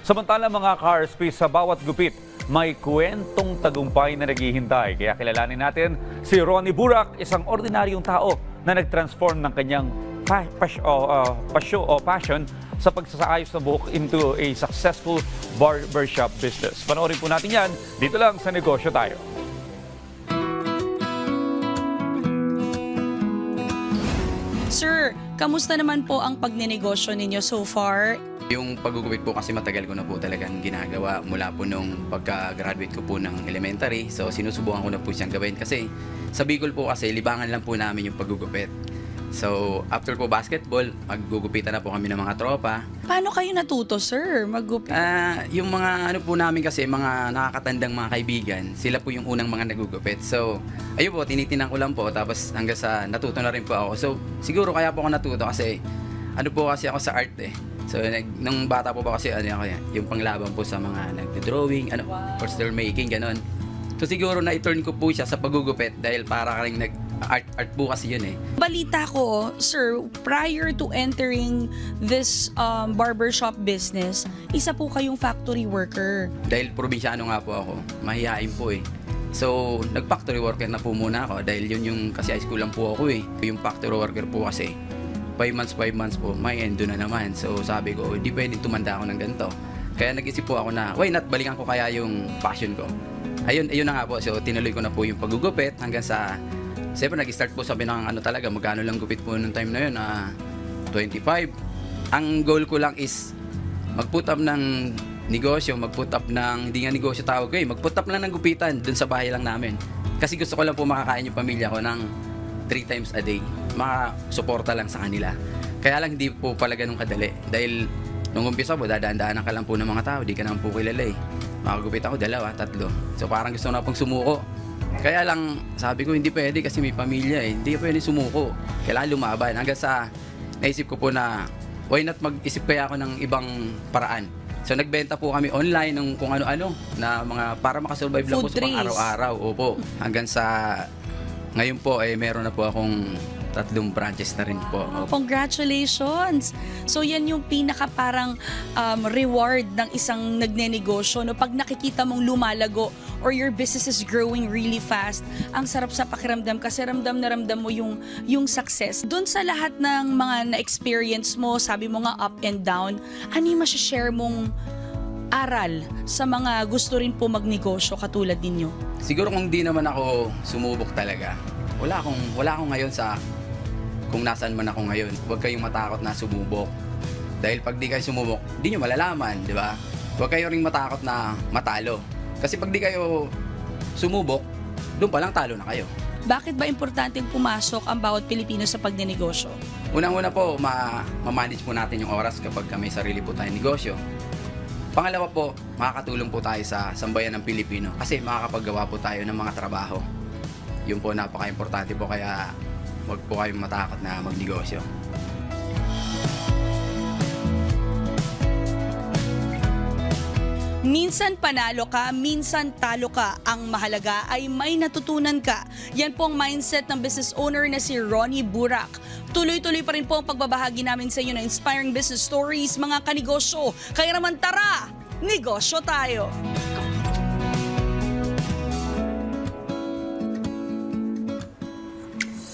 Samantala mga ka-RSP, sa bawat gupit, may kwentong tagumpay na naghihintay. Kaya kilalanin natin si Ronnie Burak, isang ordinaryong tao na nag-transform ng kanyang passion sa pagsasaayos ng buhok into a successful barbershop business. Panoorin po natin yan dito lang sa Negosyo Tayo. Sir, kamusta naman po ang pagnenegosyo ninyo so far? Yung paggugupit po kasi matagal ko na po talagang ginagawa mula po nung pagka-graduate ko po ng elementary. So sinusubukan ko na po siyang gawin kasi sa Bicol po kasi libangan lang po namin yung paggugupit. So after po basketball, maggugupitan na po kami ng mga tropa. Paano kayo natuto, sir, maggupit? Yung mga ano po namin kasi, mga nakakatandang mga kaibigan, sila po yung unang mga nagugupit. So ayun po, tinitinan ko lang po tapos hanggang sa natuto na rin po ako. So siguro kaya po ako natuto kasi ano po kasi ako sa art eh. So, nung bata po ba kasi, yung panglaban po sa mga nagde-drawing, poster making, ganon. So, siguro na-turn ko po siya sa paggugupit dahil para rin nag-art po kasi yun eh. Balita ko, sir, prior to entering this barbershop business, isa po kayong factory worker. Dahil probinsyano nga po ako, mahihain po eh. So, nag-factory worker na po muna ako dahil yun yung, kasi high school lang po ako eh. Yung factory worker po kasi, 5 months po, may endo na naman. So sabi ko, di pwedeng tumanda ako ng ganito. Kaya nag-isip po ako na, why not, balikan ko kaya yung passion ko. Ayun na nga po, so tinuloy ko na po yung paggugupit hanggang sa, siyempre nag-start po sabi ng talaga, magkano lang gupit po nung time na yun, 25. Ang goal ko lang is, mag-put up ng negosyo, mag-put up ng, hindi nga negosyo tawag ko eh, mag-put up lang ng gupitan dun sa bahay lang namin. Kasi gusto ko lang po makakain yung pamilya ko ng 3 times a day, makasuporta lang sa kanila. Kaya lang hindi po pala ganun kadali. Dahil nung umpisa po, dadaan-daanan ka lang po ng mga tao, di ka naman po kilala eh. Makagupit ako 2, 3. So parang gusto ko na pong sumuko. Kaya lang sabi ko hindi pwede kasi may pamilya eh. Hindi pwede sumuko. Kailangan lumaban. Hanggang sa naisip ko po na why not mag-isip kaya ako ng ibang paraan. So nagbenta po kami online ng kung ano-ano na mga para makasurvive lang po sa pang araw-araw. Opo. Hanggang sa ngayon po ay meron na po akong 3 branches na rin po. Congratulations! So yan yung pinaka parang reward ng isang nagnenegosyo. No? Pag nakikita mong lumalago or your business is growing really fast, ang sarap sa pakiramdam kasi ramdam na ramdam mo yung success. Doon sa lahat ng mga na-experience mo, sabi mo nga up and down, ano yung masashare mong aral sa mga gusto rin po magnegosyo katulad ninyo? Siguro kung di naman ako sumubok talaga, wala akong ngayon sa kung nasaan man ako ngayon. Huwag kayong matakot na sumubok. Dahil pag di kayo sumubok, di nyo malalaman, di ba? Huwag kayo ring matakot na matalo. Kasi pag di kayo sumubok, doon pa lang talo na kayo. Bakit ba importanteng pumasok ang bawat Pilipino sa pagnenegosyo? Unang-una po, ma-manage po natin yung oras kapag may sarili po tayong negosyo. Pangalawa po, makakatulong po tayo sa sambayan ng Pilipino kasi makakapaggawa po tayo ng mga trabaho. Yun po napaka-importante po kaya huwag po kayong matakot na magnegosyo. Minsan panalo ka, minsan talo ka. Ang mahalaga ay may natutunan ka. Yan po ang mindset ng business owner na si Ronnie Burak. Tuloy-tuloy pa rin po ang pagbabahagi namin sa inyo ng inspiring business stories, mga kanegosyo. Kaya naman tara, negosyo tayo!